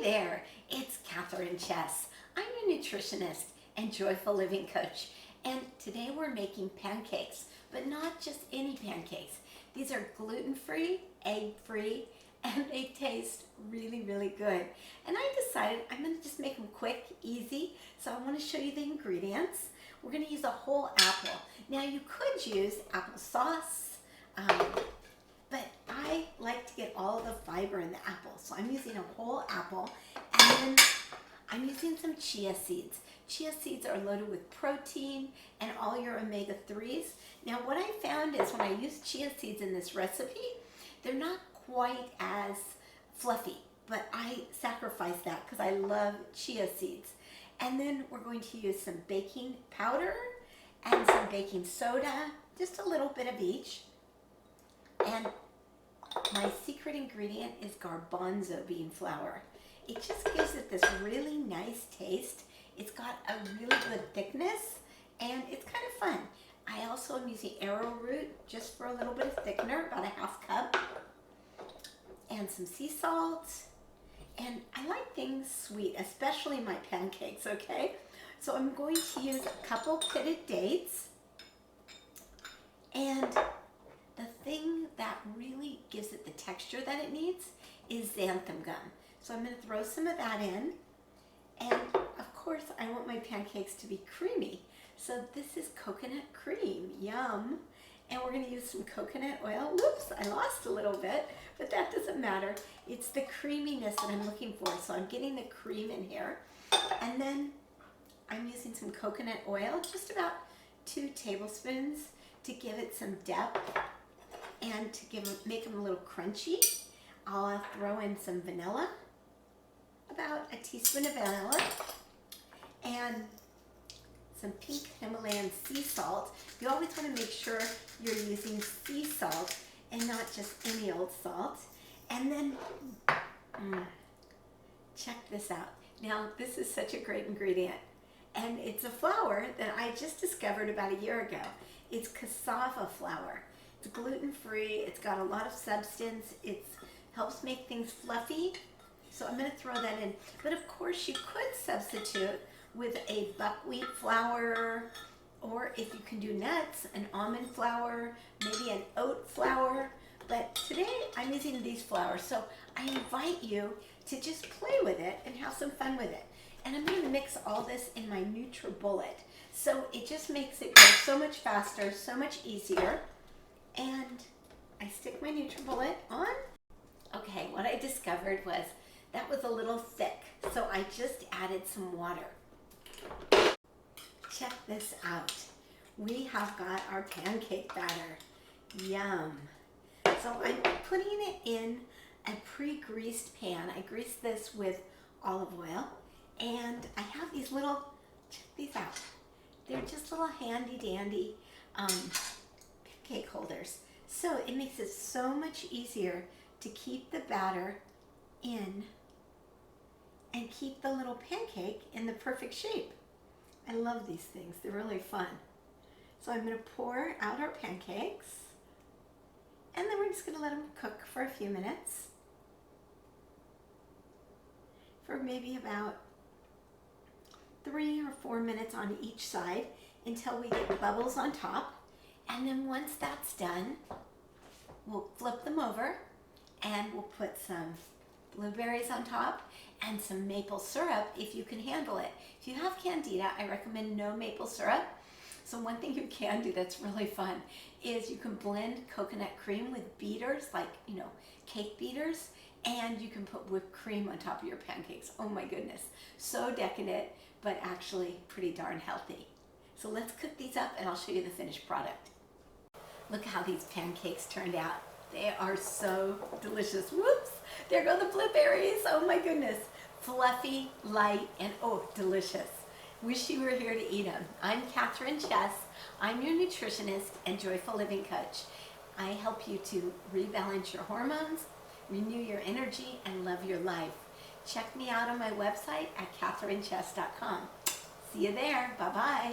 there, it's Catherine Chess. I'm your nutritionist and joyful living coach, and today we're making pancakes, but not just any pancakes. These are gluten-free, egg-free, and they taste really, really good. And I decided I'm going to just make them quick, easy, so I want to show you the ingredients. We're going to use a whole apple. Now you could use applesauce, but I like to get all of the fiber in the apple. So I'm using a whole apple, and then I'm using some chia seeds. Chia seeds are loaded with protein and all your omega-3s. Now what I found is when I use chia seeds in this recipe, they're not quite as fluffy, but I sacrifice that because I love chia seeds. And then we're going to use some baking powder and some baking soda, just a little bit of each. And my secret ingredient is garbanzo bean flour. It just gives it this really nice taste. It's got a really good thickness and it's kind of fun. I also am using arrowroot just for a little bit of thickener, about a half cup, and some sea salt. And I like things sweet, especially my pancakes, okay? So I'm going to use a couple pitted dates, and the thing that really gives it the texture that it needs is xanthan gum. So I'm going to throw some of that in, and of course I want my pancakes to be creamy. So this is coconut cream, yum. And we're going to use some coconut oil. Whoops, I lost a little bit, but that doesn't matter. It's the creaminess that I'm looking for. So I'm getting the cream in here. And then I'm using some coconut oil, just about 2 tablespoons to give it some depth and to make them a little crunchy. I'll throw in some vanilla, about a teaspoon of vanilla, and some pink Himalayan sea salt. You always want to make sure you're using sea salt and not just any old salt. And then, check this out. Now, this is such a great ingredient. And it's a flour that I just discovered about a year ago. It's cassava flour. It's gluten-free. It's got a lot of substance. It helps make things fluffy. So I'm going to throw that in. But of course, you could substitute with a buckwheat flour, or if you can do nuts, an almond flour, maybe an oat flour. But today I'm using these flours, so I invite you to just play with it and have some fun with it. And I'm going to mix all this in my NutriBullet, so it just makes it go so much faster, so much easier. And I stick my NutriBullet on. Okay, what I discovered was that was a little thick, so I just added some water. Check this out. We have got our pancake batter. Yum. So I'm putting it in a pre-greased pan. I greased this with olive oil, and I have these little, check these out. They're just little handy dandy pancake holders. So it makes it so much easier to keep the batter in and keep the little pancake in the perfect shape. I love these things. They're really fun. So I'm going to pour out our pancakes, and then we're just going to let them cook for a few minutes, for maybe about 3 or 4 minutes on each side until we get bubbles on top. And then once that's done, we'll flip them over and we'll put some blueberries on top and some maple syrup if you can handle it. If you have candida, I recommend no maple syrup. So one thing you can do that's really fun is you can blend coconut cream with beaters, like, cake beaters, and you can put whipped cream on top of your pancakes. Oh my goodness. So decadent, but actually pretty darn healthy. So let's cook these up and I'll show you the finished product. Look how these pancakes turned out. They are so delicious. Whoops, there go the blueberries. Oh my goodness. Fluffy, light, and oh, delicious. Wish you were here to eat them. I'm Catherine Chess. I'm your nutritionist and joyful living coach. I help you to rebalance your hormones, renew your energy, and love your life. Check me out on my website at catherinechess.com. See you there. Bye-bye.